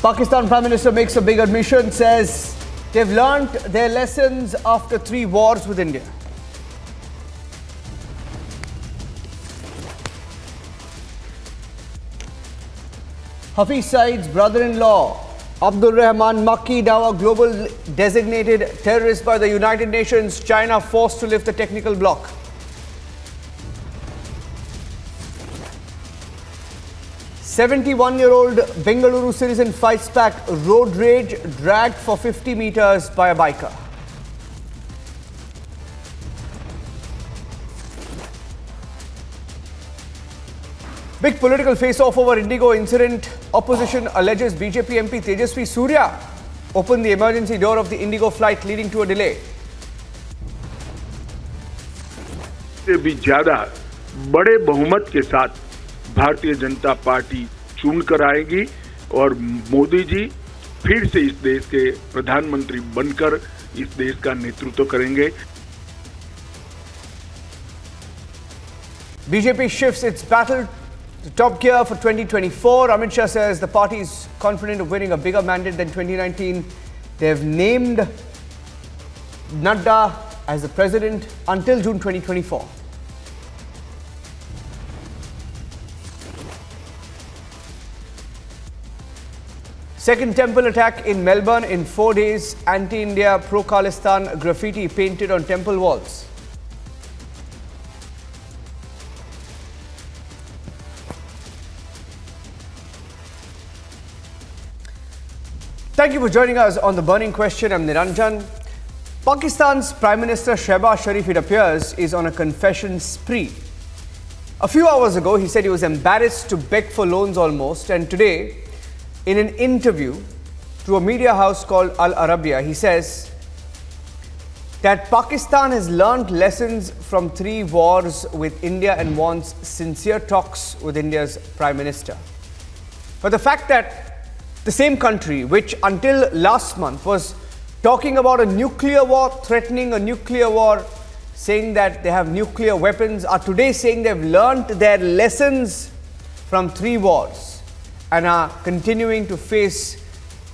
Pakistan Prime Minister makes a big admission, says they've learnt their lessons after 3 wars with India. Hafiz Saeed's brother-in-law, Abdul Rahman Makki, now a global designated terrorist by the United Nations. China forced to lift the technical block. "71-year-old Bengaluru citizen fights back road rage, dragged for 50 meters by a biker." Big political face-off over Indigo incident. Opposition alleges BJP MP Tejasvi Surya opened the emergency door of the Indigo flight, leading to a delay. से भी ज्यादा बड़े बहुमत के साथ Bharatiya Janata party चुन कर आएगी और मोदी जी फिर से इस देश के प्रधानमंत्री बनकर इस देश का नेतृत्व करेंगे. BJP shifts its battle to top gear for 2024. Amit Shah says the party is confident of winning a bigger mandate than 2019. They've named Nadda as the president until June 2024. Second temple attack in Melbourne in 4 days. Anti-India, pro-Khalistan graffiti painted on temple walls. Thank you for joining us on The Burning Question. I'm Niranjan. Pakistan's Prime Minister Shehbaz Sharif, it appears, is on a confession spree. A few hours ago, he said he was embarrassed to beg for loans almost, and today, in an interview to a media house called Al Arabiya, he says that Pakistan has learnt lessons from 3 wars with India and wants sincere talks with India's Prime Minister. But the fact that the same country, which until last month was talking about a nuclear war, threatening a nuclear war, saying that they have nuclear weapons, are today saying they've learnt their lessons from 3 wars and are continuing to face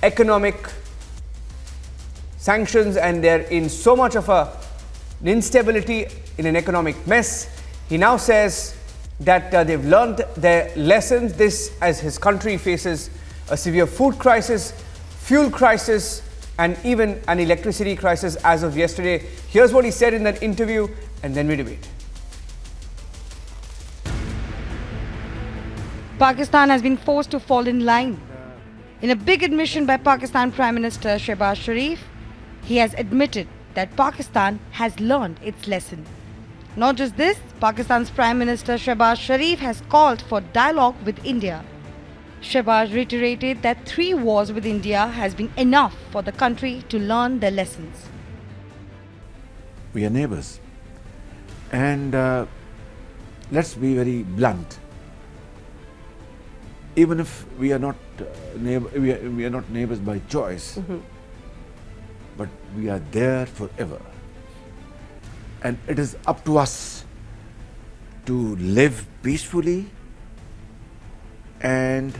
economic sanctions, and they're in so much of an instability, in an economic mess. He now says that they've learned their lessons, this as his country faces a severe food crisis, fuel crisis, and even an electricity crisis as of yesterday. Here's what he said in that interview, and then we debate. Pakistan has been forced to fall in line. In a big admission by Pakistan Prime Minister Shehbaz Sharif, he has admitted that Pakistan has learned its lesson. Not just this, Pakistan's Prime Minister Shehbaz Sharif has called for dialogue with India. Shehbaz reiterated that 3 wars with India has been enough for the country to learn their lessons. We are neighbors, and let's be very blunt. Even if we are not we are not neighbors by choice, but we are there forever, and it is up to us to live peacefully and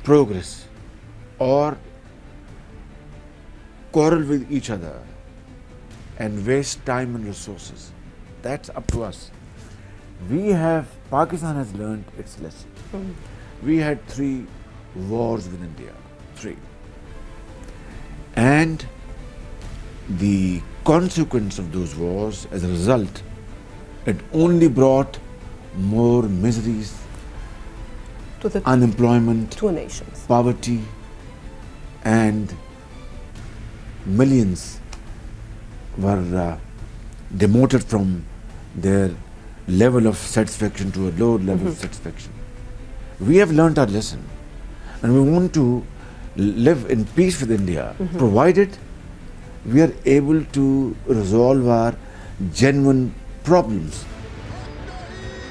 progress, or quarrel with each other and waste time and resources. That's up to us. Pakistan has learned its lesson. We had 3 wars with India, 3. And the consequence of those wars, as a result, it only brought more miseries, to the unemployment, 2 nations, poverty, and millions were demoted from their level of satisfaction to a low level of satisfaction. We have learnt our lesson, and we want to live in peace with India, provided we are able to resolve our genuine problems.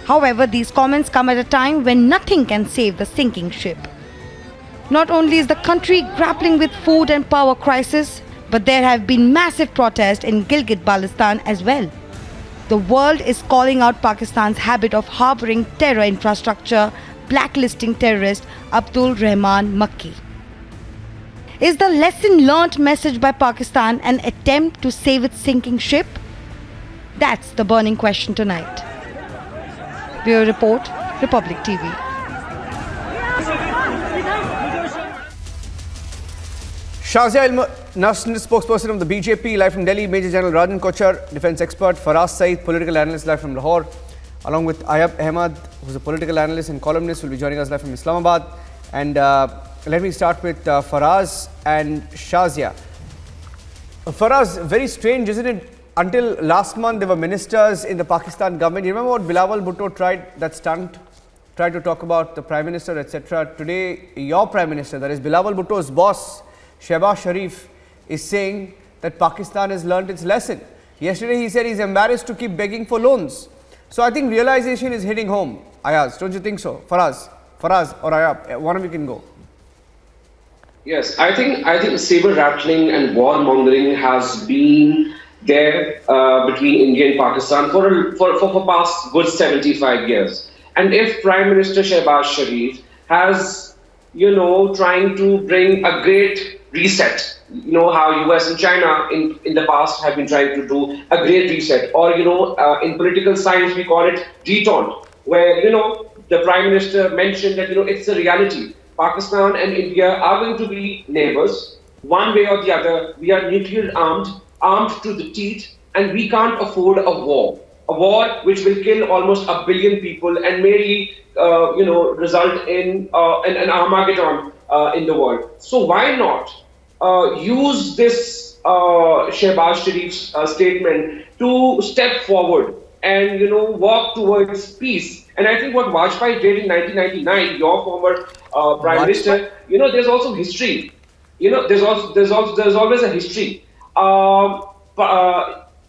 However, these comments come at a time when nothing can save the sinking ship. Not only is the country grappling with food and power crisis, but there have been massive protests in Gilgit-Baltistan as well. The world is calling out Pakistan's habit of harboring terror infrastructure, blacklisting terrorist Abdul Rahman Makki. Is the lesson learnt message by Pakistan an attempt to save its sinking ship? That's the burning question tonight. Bureau Report, Republic TV. Shazia National spokesperson of the BJP, live from Delhi, Major General Rajan Kochar, defense expert, Faraz Saeed, political analyst, live from Lahore, along with Ayab Ahmad, who's a political analyst and columnist, will be joining us live from Islamabad. And let me start with Faraz and Shazia. Faraz, very strange, isn't it? Until last month, there were ministers in the Pakistan government. You remember what Bilawal Bhutto tried, that stunt, tried to talk about the Prime Minister, etc. Today, your Prime Minister, that is Bilawal Bhutto's boss, Shehbaz Sharif, is saying that Pakistan has learnt its lesson. Yesterday, he said he's embarrassed to keep begging for loans. So I think realization is hitting home. Ayaz, don't you think so? Faraz or Ayab, one of you can go. Yes, I think saber rattling and warmongering has been there between India and Pakistan for past good 75 years. And if Prime Minister Shehbaz Sharif has, trying to bring a great reset, how US and China in the past have been trying to do a great reset, or in political science we call it detente, where the Prime Minister mentioned that it's a reality. Pakistan and India are going to be neighbors, one way or the other. We are nuclear armed to the teeth, and we can't afford a war which will kill almost 1 billion people and maybe result in an Armageddon in the world. So why not use this Shehbaz Sharif's statement to step forward and walk towards peace? And I think what Vajpayee did in 1999, your former Prime Minister, there's also history. There's always a history.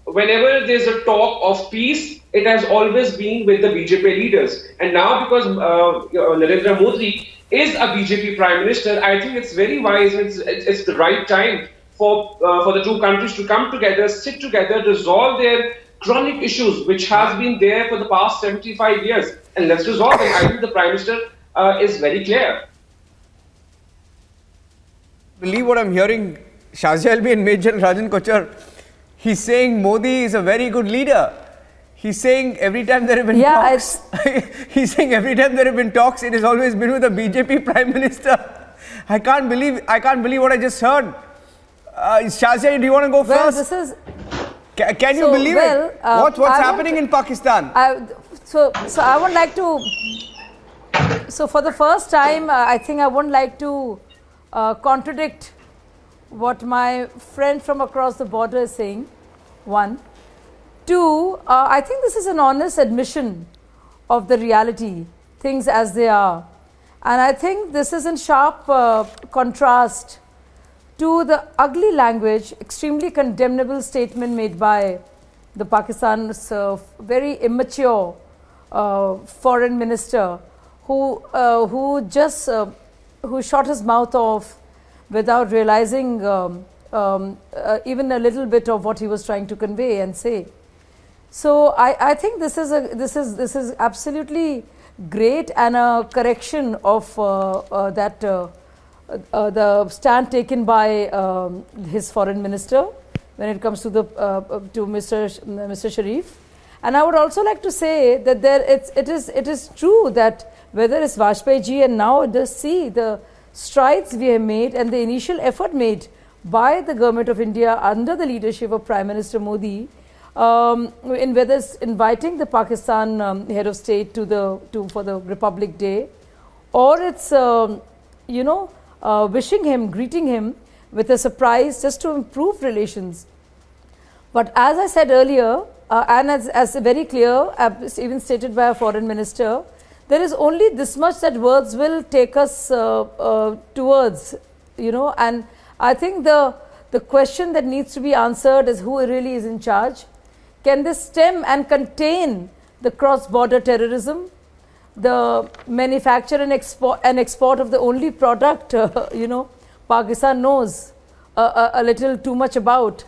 Whenever there's a talk of peace, it has always been with the BJP leaders. And now because Narendra Modi is a BJP Prime Minister, I think it's very wise, it's the right time for the two countries to come together, sit together, resolve their chronic issues, which has been there for the past 75 years. And let's resolve them. I think the Prime Minister is very clear. Believe what I'm hearing, Shazia Alvi and Major Rajan Kochar. He's saying Modi is a very good leader. He's saying every time there have been talks, he's saying every time there have been talks, it has always been with a BJP Prime Minister. I can't believe what I just heard. Shazia, do you want to go first? This is. Can you believe it? What's happening in Pakistan? So I would like to. So for the first time, I think I wouldn't like to contradict what my friend from across the border is saying. One. Two, I think this is an honest admission of the reality, things as they are. And I think this is in sharp contrast to the ugly language, extremely condemnable statement made by the Pakistan's very immature foreign minister who shot his mouth off without realizing even a little bit of what he was trying to convey and say. So I think this is absolutely great and a correction of the stand taken by his foreign minister when it comes to Mr. Sharif. And I would also like to say that it is true that whether it's Vajpayee ji and now the strides we have made and the initial effort made by the government of India under the leadership of Prime Minister Modi, in whether it's inviting the Pakistan head of state for the Republic Day, or it's wishing him, greeting him with a surprise just to improve relations. But as I said earlier, and as very clear, even stated by a foreign minister, there is only this much that words will take us towards, and I think the question that needs to be answered is who really is in charge. Can this stem and contain the cross-border terrorism, the manufacture and export of the only product, Pakistan knows a little too much about?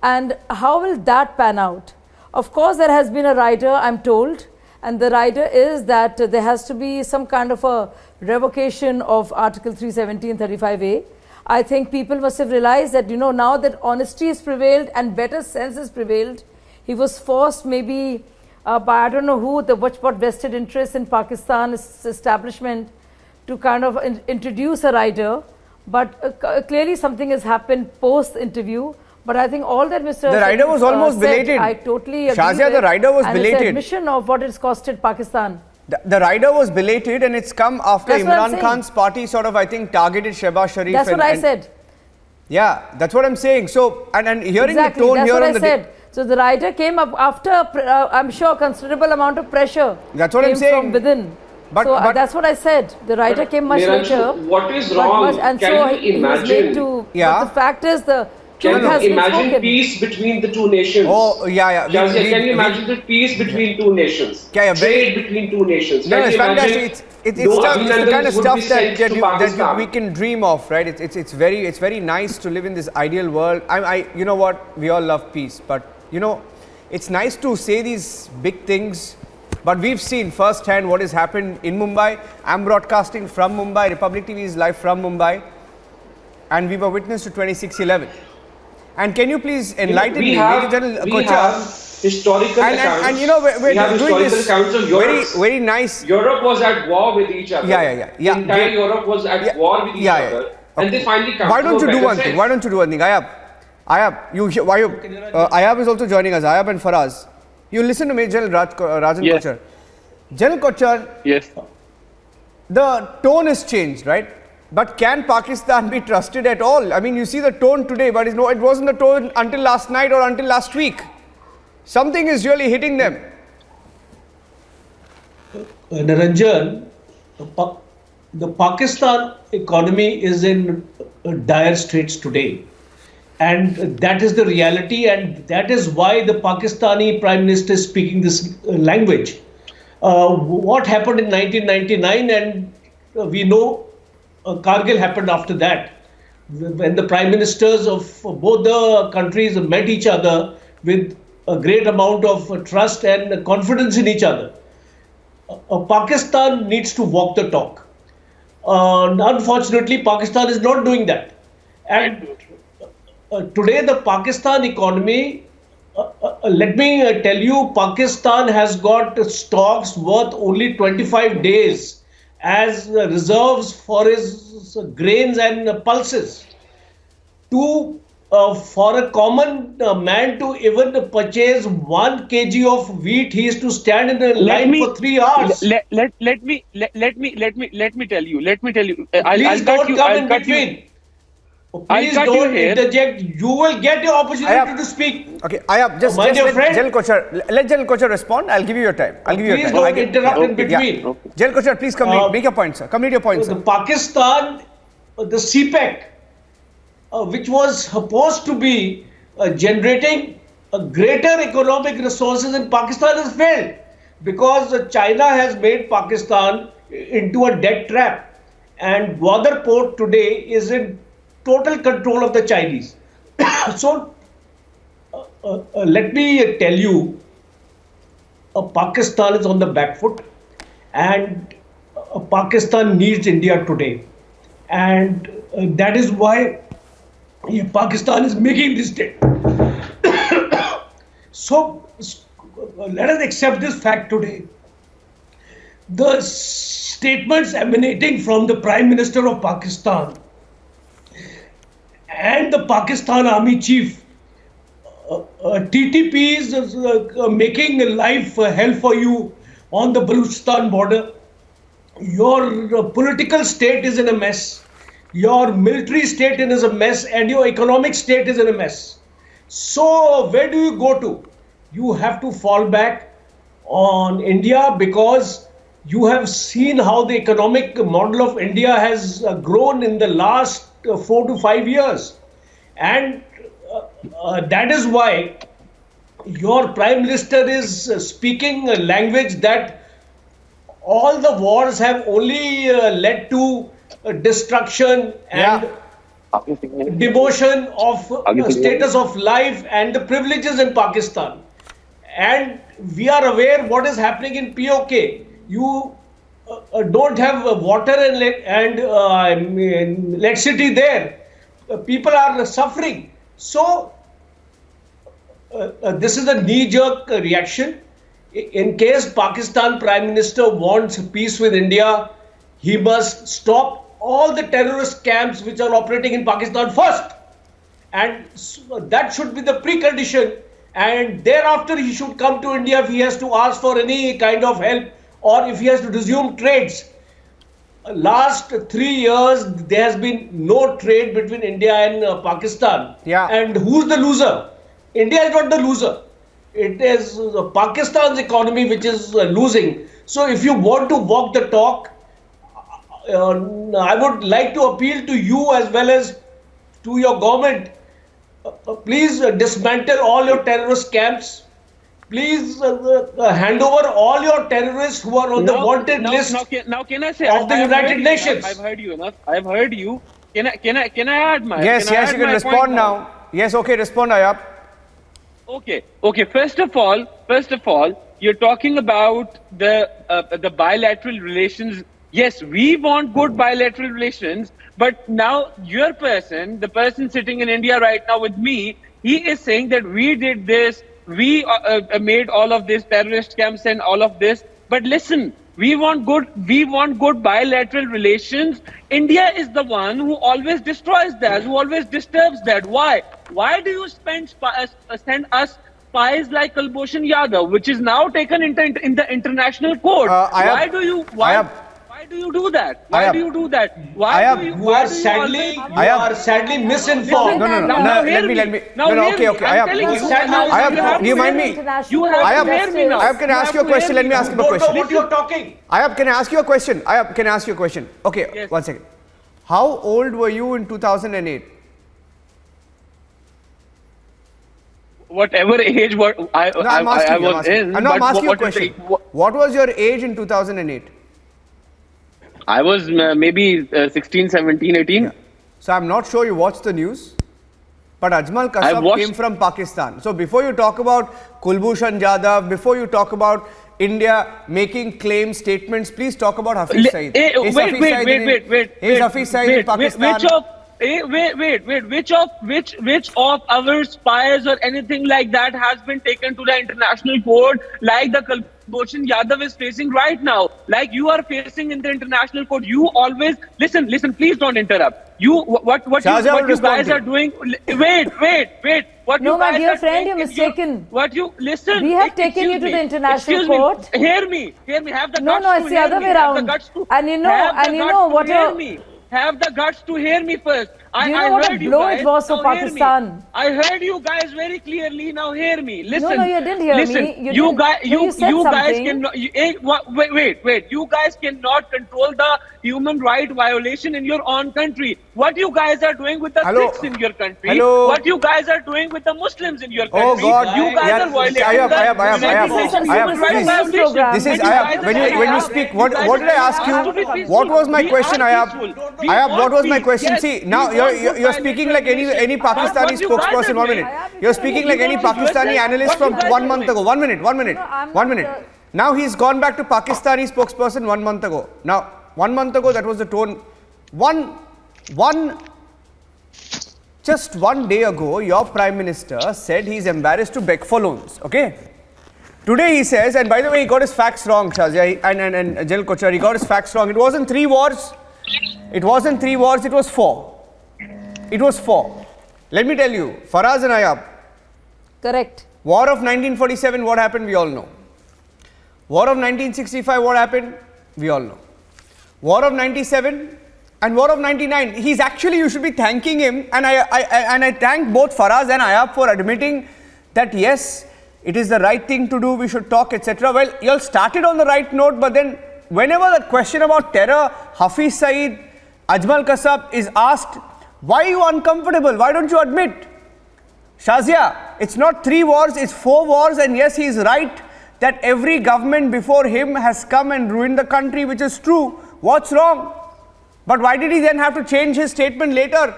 And how will that pan out? Of course, there has been a rider, I'm told, and the rider is that there has to be some kind of a revocation of Article 370 and 35A. I think people must have realized that, now that honesty has prevailed and better sense has prevailed, he was forced maybe by I don't know who, what vested interest in Pakistan's establishment to kind of introduce a rider. But clearly something has happened post-interview. But I think all that Mr. The rider was almost said, belated. I totally agree Shazia, with, the rider was and belated. it's an admission of what it's costed Pakistan. The rider was belated, and it's come after That's what I'm Imran saying. Khan's party sort of, I think, targeted Shehbaz Sharif. That's what I said. Yeah, that's what I'm saying. So, and hearing Exactly, the tone that's here what on I the said. So the rider came up after, I'm sure, considerable amount of pressure. That's what I'm came saying. from within. But that's what I said. The rider came much later. What is wrong? And Can so you he was made to. Yeah. But the fact is, the Can truth has you been imagine spoken. peace between the two nations? Oh, yeah. Shazia, can you imagine the peace between two nations? Yeah, Trade between two nations. No, Can it's you imagine fantastic. It's no the kind of Abhinandans would stuff be sent to that Pakistan? we can dream of, right? It's very nice to live in this ideal world. You know what? We all love peace, but it's nice to say these big things. But we've seen firsthand what has happened in Mumbai. I'm broadcasting from Mumbai. Republic TV is live from Mumbai, and we were witness to 26/11. And can you please enlighten me, Major General We Kochar? have historical accounts. And we're we have doing historical this accounts of Europe. very nice. Europe was at war with each other. Yeah. The entire Great. Europe was at war with each other. And they finally come Why to don't a you do better one thing? sense. Why don't you do one thing? Ayab is also joining us. Ayab and Faraz. You listen to me, General Rajan Yes. Kochar. General Kochar, Yes. the tone has changed, right? But can Pakistan be trusted at all? I mean, you see the tone today, but it wasn't the tone until last night or until last week. Something is really hitting them. Naranjan, the Pakistan economy is in dire straits today. And that is the reality, and that is why the Pakistani Prime Minister is speaking this language. What happened in 1999, and we know Kargil happened after that, when the Prime Ministers of both the countries met each other with a great amount of trust and confidence in each other. Pakistan needs to walk the talk. Unfortunately, Pakistan is not doing that. And today, the Pakistan economy, let me tell you, Pakistan has got stocks worth only 25 days as reserves for his grains and pulses. For a common man to even purchase 1 kg of wheat, he is to stand in a line for 3 hours. Let me tell you. Please don't come in between. Please don't interject. You will get your opportunity to speak. Okay, Ayab, just let General Kochar respond. I'll give you your time. Please don't interrupt in between. Okay. General Kochar, please make your point, sir. Complete your point, sir. The Pakistan, the CPEC, which was supposed to be generating a greater economic resources in Pakistan, has failed because China has made Pakistan into a debt trap, and Gwadar port today is in total control of the Chinese. So let me tell you, Pakistan is on the back foot, and Pakistan needs India today, and that is why Pakistan is making this statement. So let us accept this fact today. The statements emanating from the Prime Minister of Pakistan and the Pakistan Army Chief, TTP is making life hell for you on the Balochistan border. Your political state is in a mess. Your military state is a mess, and your economic state is in a mess. So where do you go to? You have to fall back on India, because you have seen how the economic model of India has grown in the last 4 to 5 years. And that is why your Prime Minister is speaking a language that all the wars have only led to destruction and demotion of status of life and the privileges in Pakistan. And we are aware what is happening in POK. You don't have water and electricity there, people are suffering. So, this is a knee-jerk reaction. In case Pakistan Prime Minister wants peace with India, he must stop all the terrorist camps which are operating in Pakistan first. And that should be the precondition. And thereafter, he should come to India if he has to ask for any kind of help or if he has to resume trades. Last 3 years, there has been no trade between India and Pakistan. Yeah. And who's the loser? India is not the loser. It is Pakistan's economy which is losing. So if you want to walk the talk, I would like to appeal to you as well as to your government. Please dismantle all your terrorist camps. Please hand over all your terrorists who are on the wanted list Now, can I say of the I've United heard you Nations. enough. I've heard you enough. I've heard you. Can I add my? Yes, can I yes, add you can my respond point now. Yes, okay, respond, Ayab. Okay. First of all, you're talking about the bilateral relations. Yes, we want good bilateral relations, but now your person, the person sitting in India right now with me, he is saying that we did this, we made all of this terrorist camps and all of this. But listen, we want good bilateral relations. India is the one who always destroys that, who always disturbs that. Why? Why do you send us spies like Kulbhushan Yadav, which is now taken in the international court? Why do you do that? Why do you do that? You are sadly misinformed. No, let me. Okay, Ayab, do you mind me? You have to hear me now. Ayab, can I ask you a question? Let me ask him a Don't know question. what you're talking. Ayab, can I ask you a question? Ayab, can I ask you a question? Okay, Yes. 1 second. How old were you in 2008? Whatever age I was in. I'm asking you a what is question. the- What was your age in 2008? I was maybe 16, 17, 18. So I'm not sure you watched the news, but Ajmal Kasab watched- came from Pakistan. So before you talk about Kulbhushan Yadav, before you talk about India making claims, statements, please talk about Hafiz Saeed. Wait, Is Hafiz Saeed in Pakistan? Which of our spies or anything like that has been taken to the international court, like the Kulbhushan Yadav is facing right now, like you are facing in the international court? You always listen. Please don't interrupt. What you guys are doing? Wait. What No, you my guys dear are friend, doing you're is you- mistaken. What you listen? We have excuse taken you to me, the international excuse me, court. Hear me. Have the No, guts no, to it's the hear other me. way Have the around. guts to- And you know- have the and you guts know to what hear you're- me. Have the guts to hear me first. Do you know what a heard you blow guys. it was for Now hear me. Pakistan? I heard you guys very clearly. Now hear me. Listen. No, you didn't hear listen. me. You You didn't. guys, No, you said you guys something. cannot. Wait. You guys cannot control the human right violation in your own country. What you guys are doing with the Hello? Sikhs in your country? Hello? What you guys are doing with the Muslims in your Oh country? God! You guys Yeah, are violating Ayab, the Ayab, United Nations Ayab, human rights this is a violation. program. This is And you Ayab. guys When are- you speak, what did I ask you? have to be peaceful. What was my We question, are Ayab? peaceful. We Ayab, want what was my peace. question? Yes, See, we now want you're good speaking like any bilateral Pakistani relations. What you guys spokesperson. are 1 doing? minute. You're speaking like any What you guys Pakistani are- analyst what you from guys 1 are month doing? ago. 1 minute. No, I'm 1 not, minute. Now he's gone back to Pakistani spokesperson 1 month ago. Now, 1 month ago, that was the tone. Just 1 day ago, your Prime Minister said he's embarrassed to beg for loans. Okay? Today he says, and by the way, he got his facts wrong, Shazia and Jal Kochar, he got his facts wrong. It wasn't 3 wars. It wasn't 3 wars, it was 4. It was 4. Let me tell you, Faraz and Ayab, Correct. War of 1947, what happened, we all know. War of 1965, what happened, we all know. War of 97 and War of 99. He's actually, you should be thanking him, and I thank both Faraz and Ayab for admitting that yes, it is the right thing to do, we should talk, etc. Well, you all started on the right note, but then whenever the question about terror, Hafiz Saeed, Ajmal Kasab is asked, why are you uncomfortable? Why don't you admit? Shazia, it's not 3 wars, it's 4 wars, and yes, he is right that every government before him has come and ruined the country, which is true. What's wrong? But why did he then have to change his statement later?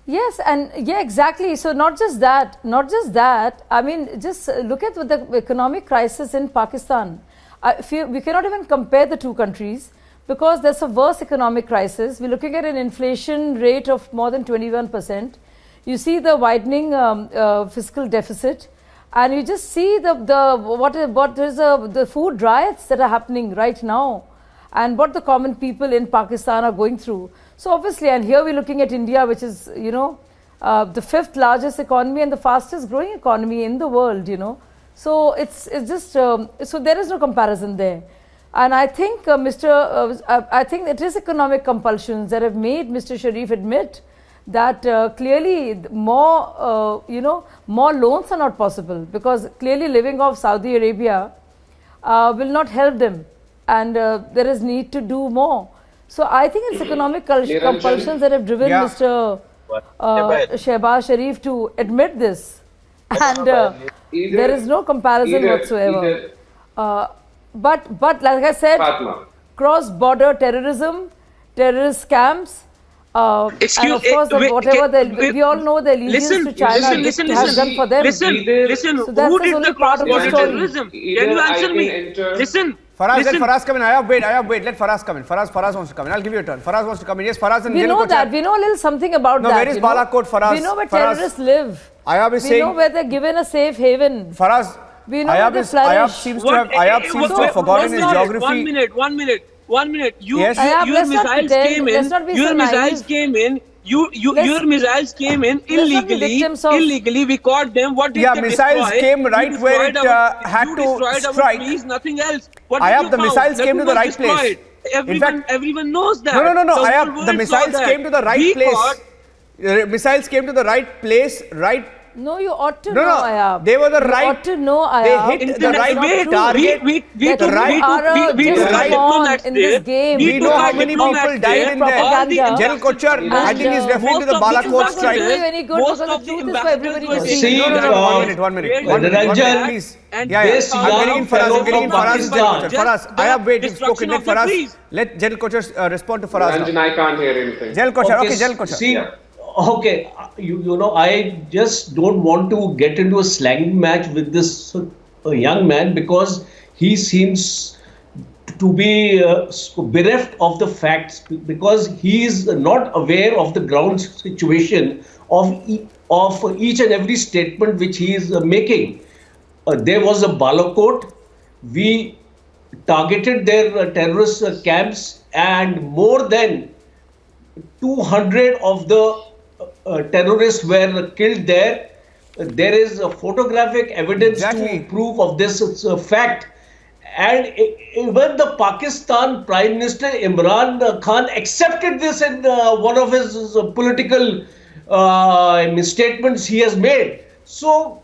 Yes, and yeah, exactly. So not just that. I mean, just look at the economic crisis in Pakistan. We cannot even compare the two countries. because there's a worse economic crisis. We're looking at an inflation rate of more than 21%. You see the widening fiscal deficit, and you just see the food riots that are happening right now, and what the common people in Pakistan are going through. So obviously, and here we're looking at India, which is, you know, the 5th largest economy and the fastest growing economy in the world, you know. So it's just, so there is no comparison there. And I think I think it is economic compulsions that have made Mr. Sharif admit that clearly more, you know, more loans are not possible, because clearly living off Saudi Arabia will not help them, and there is need to do more. So I think it's economic compulsions that have driven Mr. Shehbaz Sharif to admit this, and there is no comparison whatsoever. But like I said, cross-border terrorism, terrorist scams, and of course we all know the allegiance to China has done for them. Listen, so that's who did only the part of the story. terrorism? Can you answer me? Listen. Faraz, let Faraz come in. I have wait. Let Faraz come in. Faraz wants to come in. I'll give you a turn. Faraz wants to come in. Yes, Faraz and we know that. We know a little something about that. No, where is Balakot, Faraz? We know where terrorists live. Ayab is we saying, know where they're given a safe haven. Faraz, we know where they flourish. Ayab seems to have forgotten his geography. 1 minute. Yes. Your missiles came in. Your missiles came in illegally. We caught them. What did they missiles destroy? came right where it had to strike. Trees, nothing else. What the missiles came to the right place. Everyone knows that. No. The missiles came to the right place. Missiles came to the right place, right. No, you ought to know, Ayab. They were the right. You ought to know, Ayab. They hit the right target. We in this game. We know how many people died in there. General Kochar, I think he's referring to the Balakot strike. Very good, because the truth is for everybody to see. See, 1 minute. Ranjan, please. this young fellow from Pakistan. Faraz, I have waited. Spoken. Let Faraz. Let General Kochar respond to Faraz. Ranjan, I can't hear anything. General Kochar. Okay, General Kochar. See, okay, you know, I just don't want to get into a slang match with this young man, because he seems to be bereft of the facts, because he is not aware of the ground situation of each and every statement which he is making. There was a Balakot. We targeted their terrorist camps, and more than 200 of the terrorists were killed there. There is photographic evidence to prove of this fact. And even the Pakistan Prime Minister Imran Khan accepted this in one of his political statements he has made. So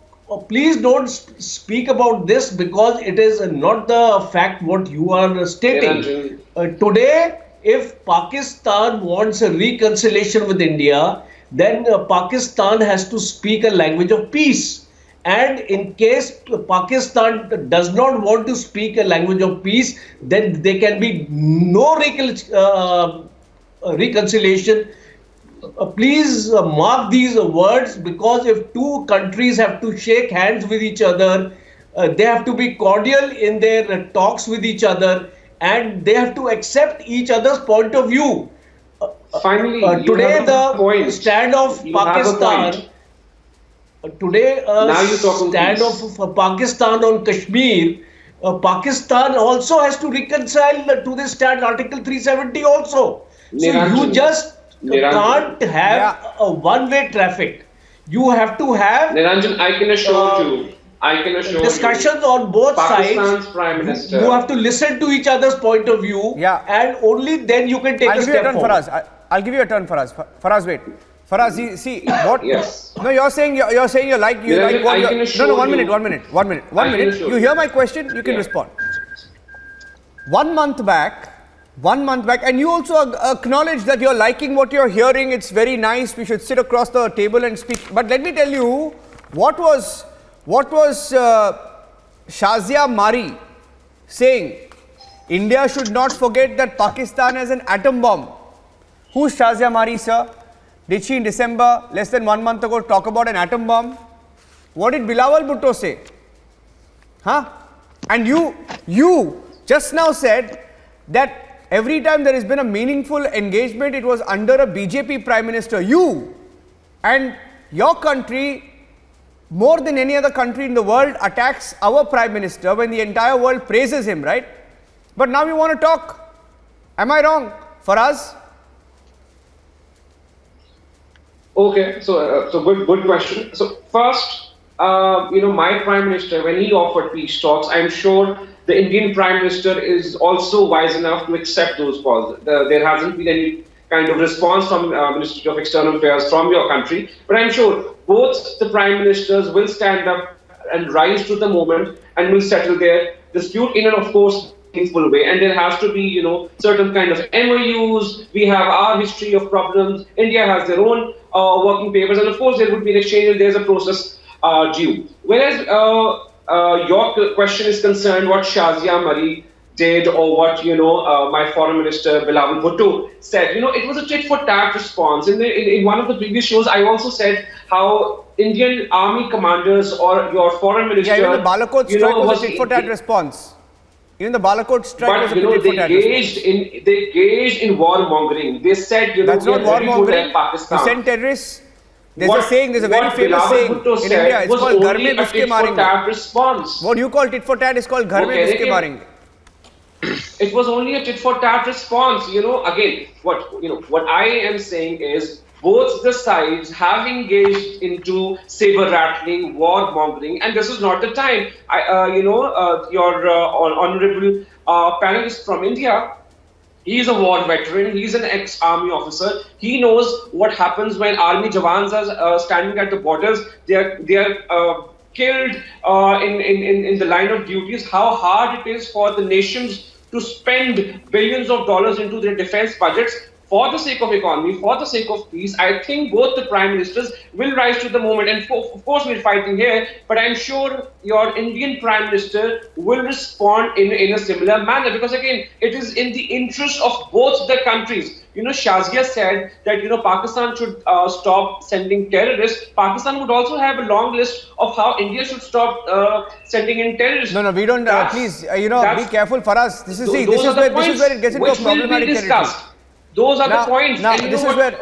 please don't speak about this, because it is not the fact what you are stating. Today, if Pakistan wants a reconciliation with India, then Pakistan has to speak a language of peace. And in case Pakistan does not want to speak a language of peace, then there can be no reconciliation. Please mark these words, because if two countries have to shake hands with each other, they have to be cordial in their talks with each other, and they have to accept each other's point of view. Finally, today the stand of Pakistan. Today, stand of Pakistan on Kashmir. Pakistan also has to reconcile to this stand, Article 370 also. So you just can't have a one-way traffic. You have to have Niranjan, I can assure you. Discussions on both Pakistan's sides. Prime Minister. You have to listen to each other's point of view, and only then you can take a step forward. I'll give you a turn, Faraz. Faraz, wait. Faraz, see what? Yes. No, you're saying you like what? No, 1 minute. You hear my question? You can respond. 1 month back, and you also acknowledge that you're liking what you're hearing. It's very nice. We should sit across the table and speak. But let me tell you, what was Shazia Mari saying? India should not forget that Pakistan has an atom bomb. Who's Shazia Mari, sir? Did she in December, less than 1 month ago, talk about an atom bomb? What did Bilawal Bhutto say? Huh? And you just now said that every time there has been a meaningful engagement, it was under a BJP Prime Minister. You and your country, more than any other country in the world, attacks our Prime Minister when the entire world praises him, right? But now you want to talk. Am I wrong? For us? Okay, so good question. So first, my Prime Minister, when he offered peace talks, I'm sure the Indian Prime Minister is also wise enough to accept those calls. There hasn't been any kind of response from Ministry of External Affairs from your country, but I'm sure both the Prime Ministers will stand up and rise to the moment and will settle their dispute in an, of course, meaningful way. And there has to be, certain kind of MOUs. We have our history of problems. India has their own working papers, and of course there would be an exchange and there's a process due. Whereas your question is concerned what Shazia Mari did or what my foreign minister Bilawal Bhutto said. It was a tit for tat response. In one of the previous shows, I also said how Indian army commanders or your foreign minister. Yeah, even the Balakot strike was a tit for tat response. Even the Balakot strike was a tit for tat response. They engaged in warmongering. They said, that's not warmongering. Pakistan. You send terrorists. There's a saying, there's a very famous saying in India. It's called Ghar mein ghuske marenge. What you call tit for tat is called Ghar mein ghuske marenge. It was only a tit for tat response. Again, what I am saying is both the sides have engaged into saber rattling, war mongering, and this is not the time. Your honorable panelist from India, he is a war veteran. He is an ex-army officer. He knows what happens when army jawans are standing at the borders. They are killed in the line of duties. How hard it is for the nations to spend billions of dollars into their defense budgets for the sake of economy, for the sake of peace. I think both the Prime Ministers will rise to the moment. And of course, we're fighting here, but I'm sure your Indian Prime Minister will respond in a similar manner, because again, it is in the interest of both the countries. Shazia said that, Pakistan should stop sending terrorists. Pakistan would also have a long list of how India should stop sending in terrorists. No, we don't, please, be careful for us. This is where it gets into a problematic territory. Those are the points. Now, this is where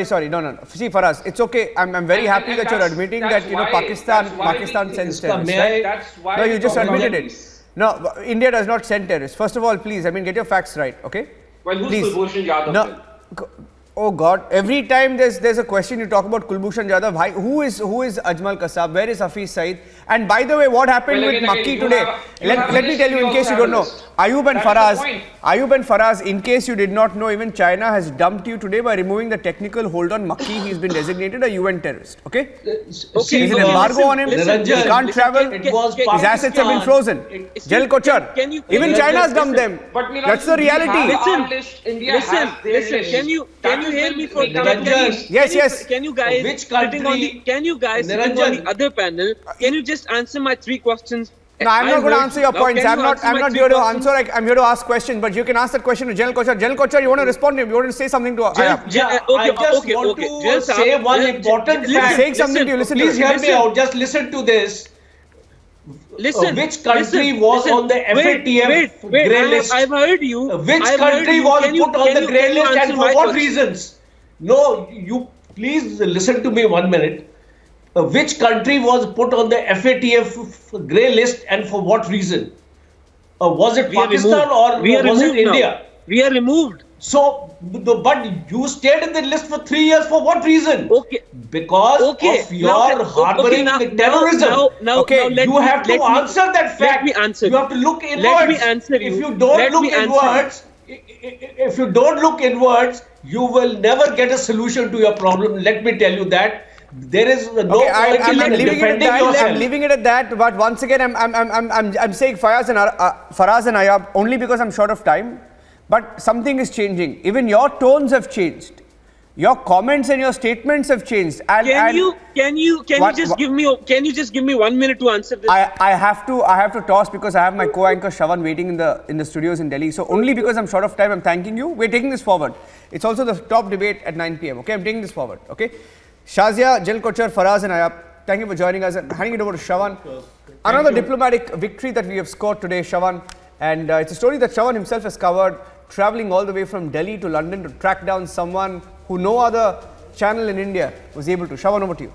sorry. No. See, for us, it's okay. I'm very happy that you're admitting that Pakistan sends terrorists. Right? No, you just admitted it. No, India does not send terrorists. First of all, please, get your facts right, okay? Well, who's Kulbhushan Yadav? No. Oh God! Every time there's a question, you talk about Kulbhushan Yadav. Who is Ajmal Kasab? Where is Hafiz Saeed? And by the way, what happened with Makki today? Let me tell you, in case you don't know, Ayub and Faraz. In case you did not know, even China has dumped you today by removing the technical hold on Makki. He's been designated a UN terrorist. Okay? There's an embargo on him. He can't travel. His assets have been frozen. Jal Kochar. Even China has dumped them. That's the reality. Listen. Can you hear me for Yes. Can you guys sitting on the other panel? Can you just answer my 3 questions? No, I'm not going to answer your points. I'm not here to answer. I'm here to ask questions. But you can ask that question to General Kochar. General Kochar, you want to respond to him? You want to say something to I just want to say one important fact. Saying something to you. Listen. Please hear me out. Just listen to this. Listen. Which country was on the FATF grey list? I've heard you. Which country was put on the grey list and for what reasons? No, you please listen to me 1 minute. Which country was put on the FATF grey list and for what reason? Was it Pakistan or was it India? We are removed. So, but you stayed in the list for 3 years for what reason? Okay. Because of your harboring terrorism. You have to answer that fact. Let me answer. You have to look inwards. Let me answer you. If you don't look inwards, you will never get a solution to your problem. Let me tell you that. There is no point in defending yourself. I'm leaving it at that. But once again, I'm saying Faraz and Ayab only because I'm short of time. But something is changing. Even your tones have changed. Your comments and your statements have changed. Can you just give me 1 minute to answer this? I have to toss because I have my co-anchor Shravan waiting in the studios in Delhi. So only because I'm short of time, I'm thanking you. We're taking this forward. It's also the top debate at 9 p.m. Okay, I'm taking this forward. Okay, Shazia, Jal Kochar, Faraz and Ayab, thank you for joining us and handing it over to Shravan. Another diplomatic victory that we have scored today, Shravan. And it's a story that Shravan himself has covered, traveling all the way from Delhi to London to track down someone who no other channel in India was able to. Shravan, over to you.